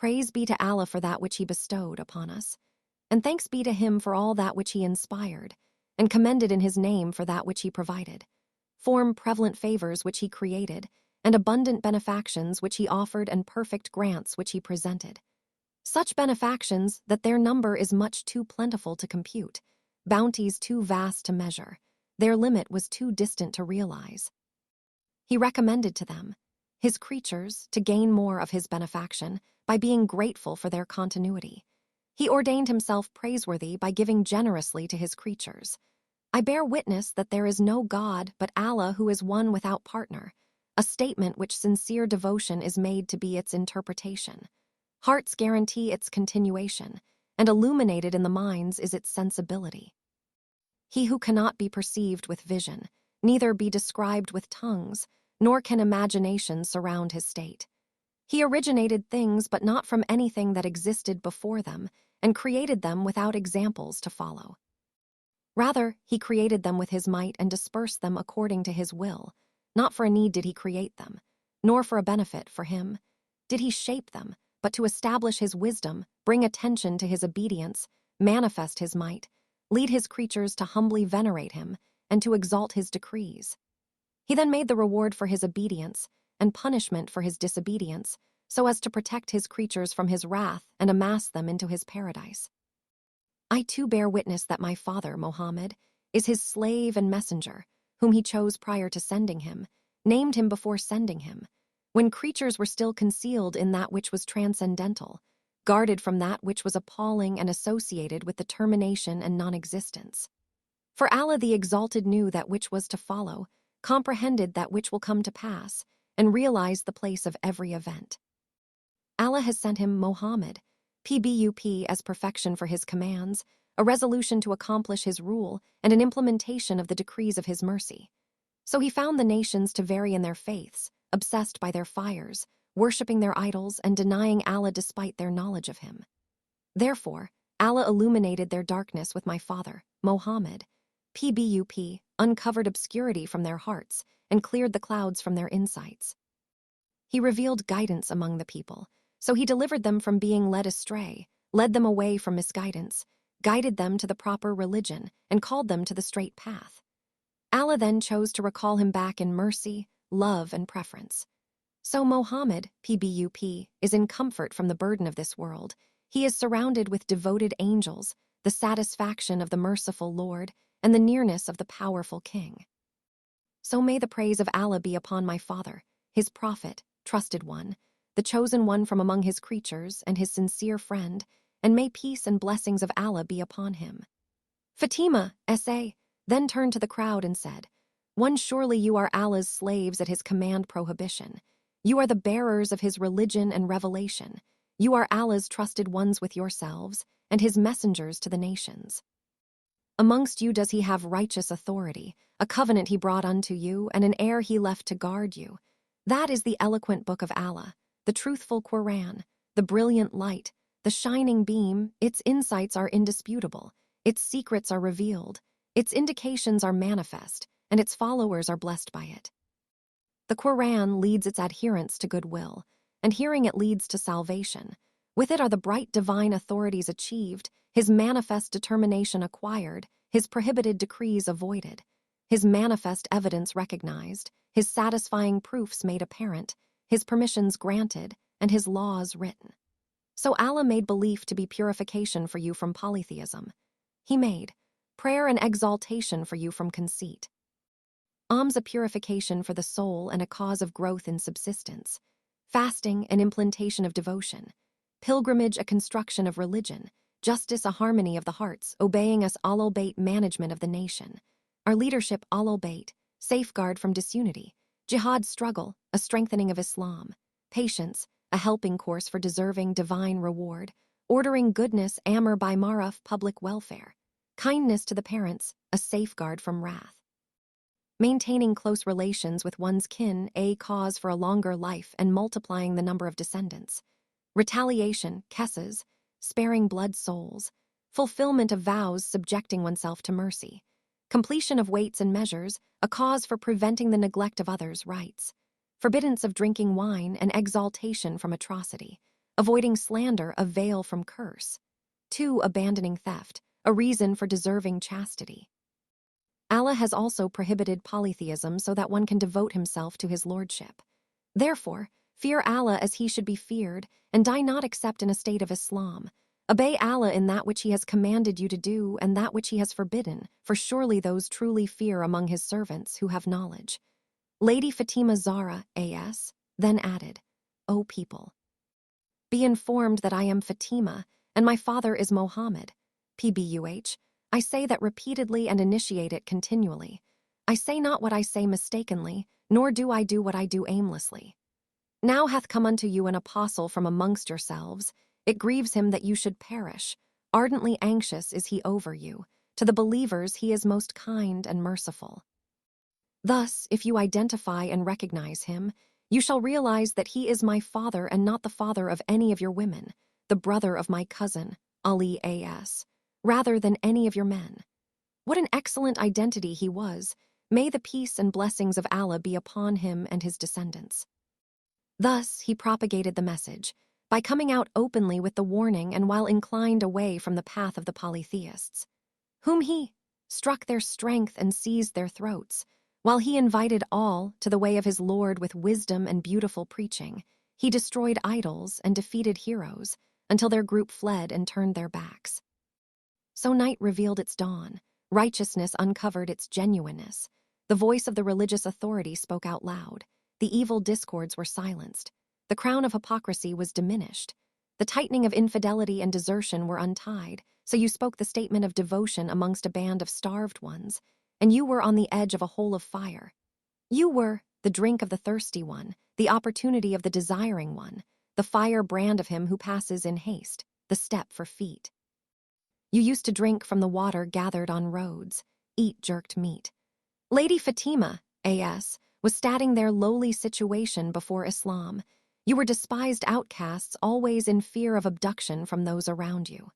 Praise be to Allah for that which he bestowed upon us, and thanks be to him for all that which he inspired, and commended in his name for that which he provided. Form prevalent favours which he created, and abundant benefactions which he offered, and perfect grants which he presented. Such benefactions that their number is much too plentiful to compute, bounties too vast to measure, their limit was too distant to realize. He recommended to them, his creatures, to gain more of his benefaction by being grateful for their continuity. He ordained himself praiseworthy by giving generously to his creatures. I bear witness that there is no God but Allah, who is one without partner, a statement which sincere devotion is made to be its interpretation. Hearts guarantee its continuation, and illuminated in the minds is its sensibility. He who cannot be perceived with vision, neither be described with tongues, nor can imagination surround his state. He originated things but not from anything that existed before them, and created them without examples to follow. Rather, he created them with his might and dispersed them according to his will. Not for a need did he create them, nor for a benefit for him did he shape them, but to establish his wisdom, bring attention to his obedience, manifest his might, lead his creatures to humbly venerate him, and to exalt his decrees. He then made the reward for his obedience and punishment for his disobedience, so as to protect his creatures from his wrath and amass them into his paradise. I too bear witness that my father, Mohammed, is his slave and messenger, whom he chose prior to sending him, named him before sending him, when creatures were still concealed in that which was transcendental, guarded from that which was appalling and associated with the termination and non-existence. For Allah the Exalted knew that which was to follow, comprehended that which will come to pass, and realized the place of every event. Allah has sent him Mohammed, PBUP, as perfection for his commands, a resolution to accomplish his rule, and an implementation of the decrees of his mercy. So he found the nations to vary in their faiths, obsessed by their fires, worshipping their idols, and denying Allah despite their knowledge of him. Therefore, Allah illuminated their darkness with my father, Mohammed, PBUP, uncovered obscurity from their hearts, and cleared the clouds from their insights. He revealed guidance among the people, so he delivered them from being led astray, led them away from misguidance, guided them to the proper religion, and called them to the straight path. Allah then chose to recall him back in mercy, love, and preference. So Mohammed, PBUP, is in comfort from the burden of this world. He is surrounded with devoted angels, the satisfaction of the merciful Lord, and the nearness of the powerful King. So may the praise of Allah be upon my father, his prophet, trusted one, the chosen one from among his creatures, and his sincere friend, and may peace and blessings of Allah be upon him. Fatima, S.A., then turned to the crowd and said, "One, surely you are Allah's slaves at his command prohibition. You are the bearers of his religion and revelation. You are Allah's trusted ones with yourselves, and his messengers to the nations. Amongst you does he have righteous authority, a covenant he brought unto you, and an heir he left to guard you. That is the eloquent book of Allah, the truthful Quran, the brilliant light, the shining beam. Its insights are indisputable, its secrets are revealed, its indications are manifest, and its followers are blessed by it. The Quran leads its adherents to goodwill, and hearing it leads to salvation. With it are the bright divine authorities achieved, his manifest determination acquired, his prohibited decrees avoided, his manifest evidence recognized, his satisfying proofs made apparent, his permissions granted, and his laws written. So Allah made belief to be purification for you from polytheism. He made prayer and exaltation for you from conceit. Alms a purification for the soul and a cause of growth in subsistence. Fasting an implantation of devotion. Pilgrimage a construction of religion. Justice a harmony of the hearts, obeying us al-bait management of the nation. Our leadership al-bait, safeguard from disunity. Jihad struggle, a strengthening of Islam. Patience, a helping course for deserving divine reward. Ordering goodness amr by maruf, public welfare. Kindness to the parents, a safeguard from wrath. Maintaining close relations with one's kin, a cause for a longer life and multiplying the number of descendants. Retaliation, kesses, sparing blood souls. Fulfillment of vows, subjecting oneself to mercy. Completion of weights and measures, a cause for preventing the neglect of others' rights. Forbiddance of drinking wine and exaltation from atrocity. avoiding slander, a veil from curse. 2. Abandoning theft, a reason for deserving chastity. Allah has also prohibited polytheism so that one can devote himself to his lordship. Therefore, fear Allah as he should be feared, and die not except in a state of Islam. Obey Allah in that which he has commanded you to do and that which he has forbidden, for surely those truly fear among his servants who have knowledge. Lady Fatima Zahra, A.S., then added, O people, be informed that I am Fatima, and my father is Mohammed. Pbuh. I say that repeatedly and initiate it continually. I say not what I say mistakenly, nor do I do what I do aimlessly. Now hath come unto you an apostle from amongst yourselves. It grieves him that you should perish. Ardently anxious is he over you. To the believers he is most kind and merciful. Thus, if you identify and recognize him, you shall realize that he is my father and not the father of any of your women, the brother of my cousin, Ali A.S., rather than any of your men. What an excellent identity he was. May the peace and blessings of Allah be upon him and his descendants. Thus, he propagated the message, by coming out openly with the warning and while inclined away from the path of the polytheists, whom he struck their strength and seized their throats, while he invited all to the way of his Lord with wisdom and beautiful preaching. He destroyed idols and defeated heroes until their group fled and turned their backs. So night revealed its dawn, righteousness uncovered its genuineness. The voice of the religious authority spoke out loud. The evil discords were silenced. The crown of hypocrisy was diminished. The tightening of infidelity and desertion were untied, so you spoke the statement of devotion amongst a band of starved ones, and you were on the edge of a hole of fire. You were the drink of the thirsty one, the opportunity of the desiring one, the firebrand of him who passes in haste, the step for feet. You used to drink from the water gathered on roads, eat jerked meat. Lady Fatima, A.S., was stating their lowly situation before Islam. You were despised outcasts, always in fear of abduction from those around you.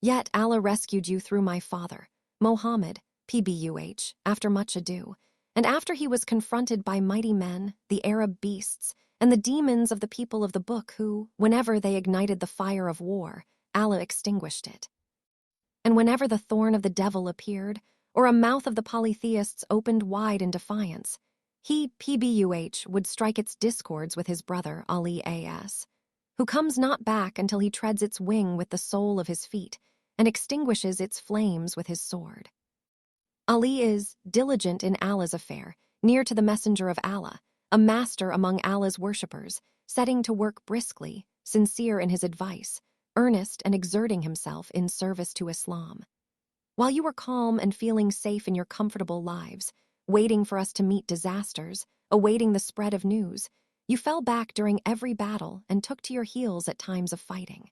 Yet Allah rescued you through my father, Mohammed, Pbuh, after much ado, and after he was confronted by mighty men, the Arab beasts, and the demons of the people of the book who, whenever they ignited the fire of war, Allah extinguished it. And whenever the thorn of the devil appeared, or a mouth of the polytheists opened wide in defiance, he, Pbuh, would strike its discords with his brother, Ali A.S., who comes not back until he treads its wing with the sole of his feet and extinguishes its flames with his sword. Ali is diligent in Allah's affair, near to the messenger of Allah, a master among Allah's worshippers, setting to work briskly, sincere in his advice, earnest and exerting himself in service to Islam. While you were calm and feeling safe in your comfortable lives, waiting for us to meet disasters, awaiting the spread of news, you fell back during every battle and took to your heels at times of fighting.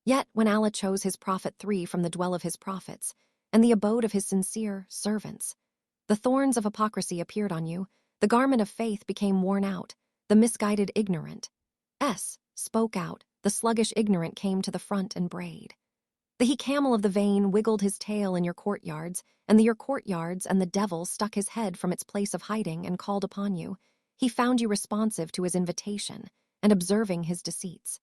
Yet when Allah chose his prophet 3 from the dwell of his prophets, and the abode of his sincere servants, the thorns of hypocrisy appeared on you, the garment of faith became worn out, the misguided ignorant spoke out, the sluggish ignorant came to the front and brayed. The he-camel of the vain wiggled his tail in your courtyards, and your courtyards and the devil stuck his head from its place of hiding and called upon you. He found you responsive to his invitation and observing his deceits.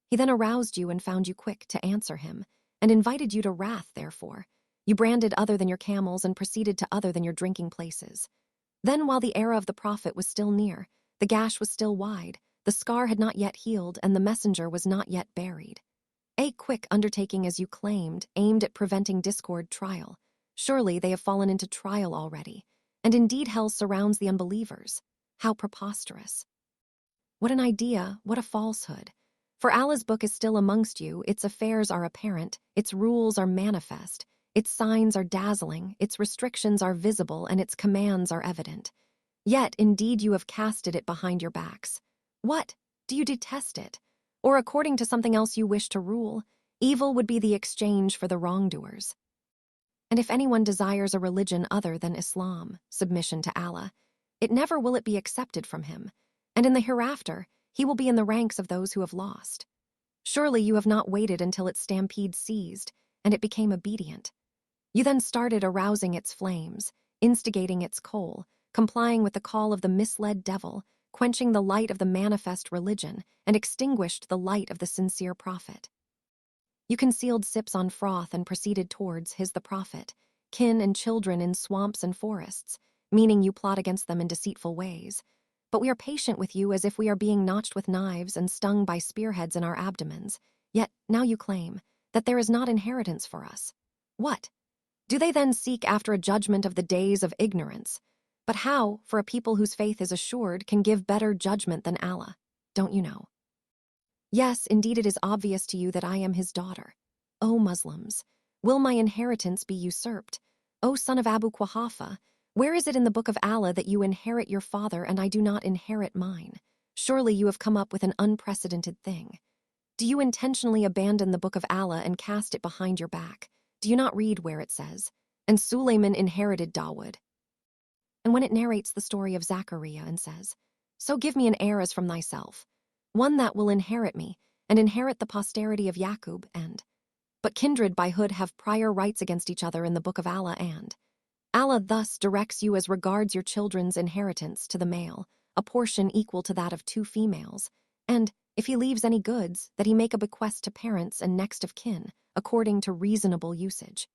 He then aroused you and found you quick to answer him, and invited you to wrath, therefore. You branded other than your camels and proceeded to other than your drinking places. Then, while the era of the prophet was still near, the gash was still wide, the scar had not yet healed, and the messenger was not yet buried. A quick undertaking, as you claimed, aimed at preventing discord trial. Surely they have fallen into trial already, and indeed hell surrounds the unbelievers. How preposterous. What an idea, what a falsehood. For Allah's book is still amongst you, its affairs are apparent, its rules are manifest, its signs are dazzling, its restrictions are visible, and its commands are evident. Yet, indeed, you have casted it behind your backs. What? Do you detest it? Or according to something else you wish to rule, evil would be the exchange for the wrongdoers. And if anyone desires a religion other than Islam, submission to Allah, it never will it be accepted from him, and in the hereafter, he will be in the ranks of those who have lost. Surely you have not waited until its stampede ceased, and it became obedient. You then started arousing its flames, instigating its coal, complying with the call of the misled devil, quenching the light of the manifest religion, and extinguished the light of the sincere prophet. You concealed sips on froth and proceeded towards his the prophet, kin and children in swamps and forests, meaning you plot against them in deceitful ways. But we are patient with you as if we are being notched with knives and stung by spearheads in our abdomens. Yet now you claim that there is not inheritance for us. What? Do they then seek after a judgment of the days of ignorance? But how, for a people whose faith is assured, can give better judgment than Allah? Don't you know? Yes, indeed it is obvious to you that I am his daughter. O Muslims, will my inheritance be usurped? O son of Abu Quhafa, where is it in the book of Allah that you inherit your father and I do not inherit mine? Surely you have come up with an unprecedented thing. Do you intentionally abandon the book of Allah and cast it behind your back? Do you not read where it says, "And Sulayman inherited Dawood"? And when it narrates the story of Zachariah and says, "So give me an heir as from thyself, one that will inherit me, and inherit the posterity of Yaqub, and..." But kindred by hood have prior rights against each other in the book of Allah, and Allah thus directs you as regards your children's inheritance to the male, a portion equal to that of 2 females, and, if he leaves any goods, that he make a bequest to parents and next of kin, according to reasonable usage.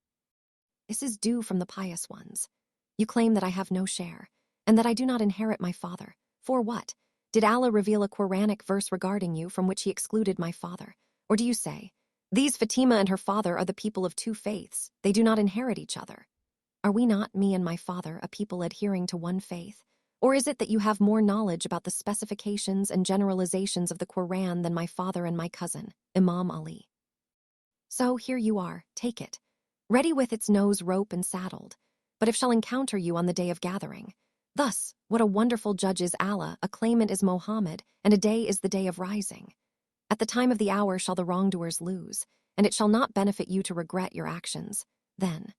This is due from the pious ones. You claim that I have no share, and that I do not inherit my father. For what? Did Allah reveal a Quranic verse regarding you from which he excluded my father? Or do you say, "These Fatima and her father are the people of 2 faiths, they do not inherit each other"? Are we not, me and my father, a people adhering to one faith? Or is it that you have more knowledge about the specifications and generalizations of the Quran than my father and my cousin, Imam Ali? So here you are, take it, ready with its nose rope and saddled, but if shall encounter you on the day of gathering. Thus, what a wonderful judge is Allah, a claimant is Mohammed, and a day is the day of rising. At the time of the hour shall the wrongdoers lose, and it shall not benefit you to regret your actions. Then,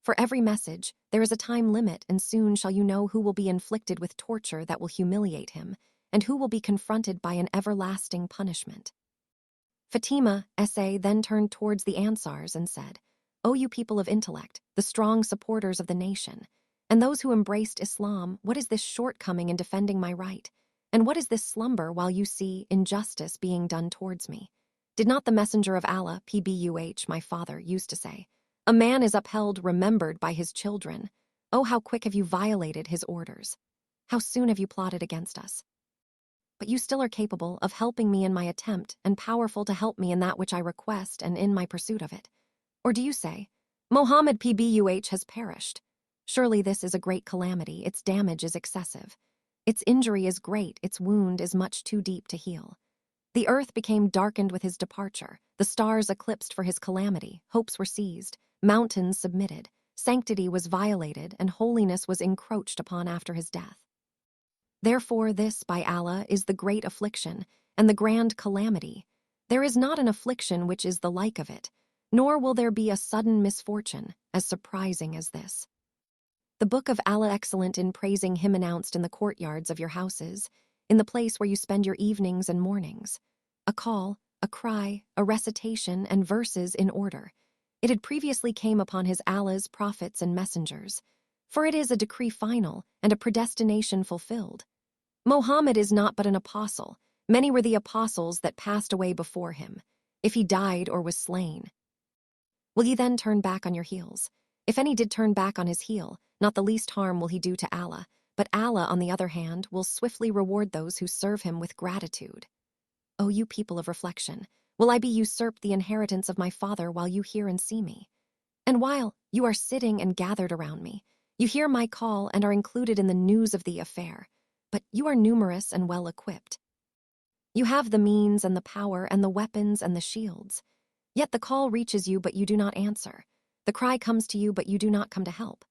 for every message, there is a time limit, and soon shall you know who will be inflicted with torture that will humiliate him, and who will be confronted by an everlasting punishment. Fatima, S.A., then turned towards the Ansars and said, "O you people of intellect, the strong supporters of the nation, and those who embraced Islam, what is this shortcoming in defending my right? And what is this slumber while you see injustice being done towards me? Did not the messenger of Allah, Pbuh, my father, used to say, 'A man is upheld, remembered by his children'? Oh, how quick have you violated his orders! How soon have you plotted against us? But you still are capable of helping me in my attempt and powerful to help me in that which I request and in my pursuit of it. Or do you say, 'Mohammed Pbuh has perished'? Surely this is a great calamity, its damage is excessive. Its injury is great, its wound is much too deep to heal. The earth became darkened with his departure, the stars eclipsed for his calamity, hopes were seized, mountains submitted, sanctity was violated, and holiness was encroached upon after his death. Therefore this, by Allah, is the great affliction, and the grand calamity. There is not an affliction which is the like of it, nor will there be a sudden misfortune as surprising as this. The book of Allah excellent in praising him announced in the courtyards of your houses, in the place where you spend your evenings and mornings. A call, a cry, a recitation, and verses in order. It had previously came upon his Allah's prophets and messengers, for it is a decree final and a predestination fulfilled. Mohammed is not but an apostle. Many were the apostles that passed away before him, if he died or was slain. Will ye then turn back on your heels? If any did turn back on his heel, not the least harm will he do to Allah, but Allah, on the other hand, will swiftly reward those who serve him with gratitude. O you people of reflection, will I be usurped the inheritance of my father while you hear and see me? And while you are sitting and gathered around me, you hear my call and are included in the news of the affair, but you are numerous and well equipped. You have the means and the power and the weapons and the shields. Yet the call reaches you, but you do not answer. The cry comes to you, but you do not come to help.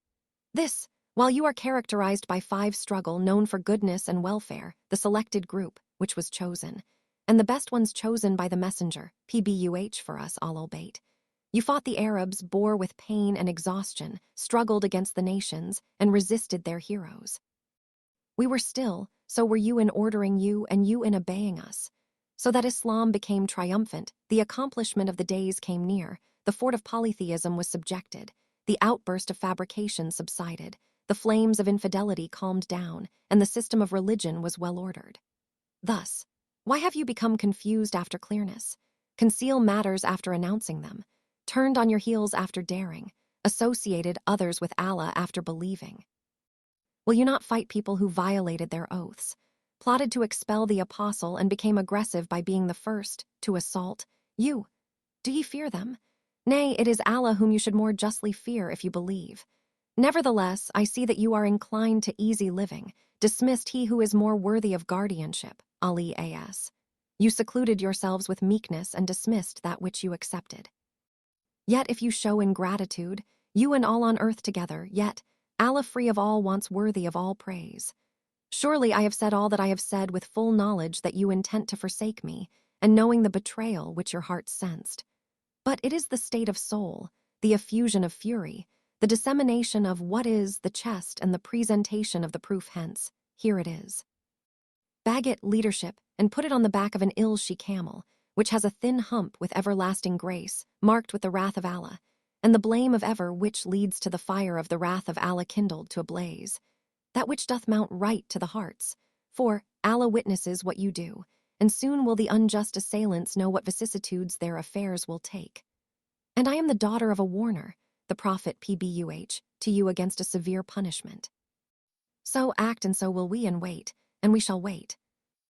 This, while you are characterized by 5 struggle known for goodness and welfare, the selected group, which was chosen, and the best ones chosen by the messenger, Pbuh for us all albeit. You fought the Arabs, bore with pain and exhaustion, struggled against the nations, and resisted their heroes. We were still, so were you in ordering you and you in obeying us. So that Islam became triumphant, the accomplishment of the days came near, the fort of polytheism was subjected, the outburst of fabrication subsided, the flames of infidelity calmed down, and the system of religion was well ordered. Thus, why have you become confused after clearness? Conceal matters after announcing them, turned on your heels after daring, associated others with Allah after believing. Will you not fight people who violated their oaths, plotted to expel the apostle and became aggressive by being the first to assault you? Do ye fear them? Nay, it is Allah whom you should more justly fear if you believe. Nevertheless, I see that you are inclined to easy living, dismissed he who is more worthy of guardianship, Ali As. You secluded yourselves with meekness and dismissed that which you accepted. Yet if you show ingratitude, you and all on earth together, yet Allah free of all wants worthy of all praise. Surely I have said all that I have said with full knowledge that you intend to forsake me, and knowing the betrayal which your heart sensed. But it is the state of soul, the effusion of fury, the dissemination of what is the chest and the presentation of the proof hence. Here it is. Bag it, leadership, and put it on the back of an ill she-camel, which has a thin hump with everlasting grace, marked with the wrath of Allah, and the blame of ever which leads to the fire of the wrath of Allah kindled to a blaze, that which doth mount right to the hearts. For Allah witnesses what you do, and soon will the unjust assailants know what vicissitudes their affairs will take. And I am the daughter of a warner, the prophet Pbuh, to you against a severe punishment. So act and so will we and we shall wait.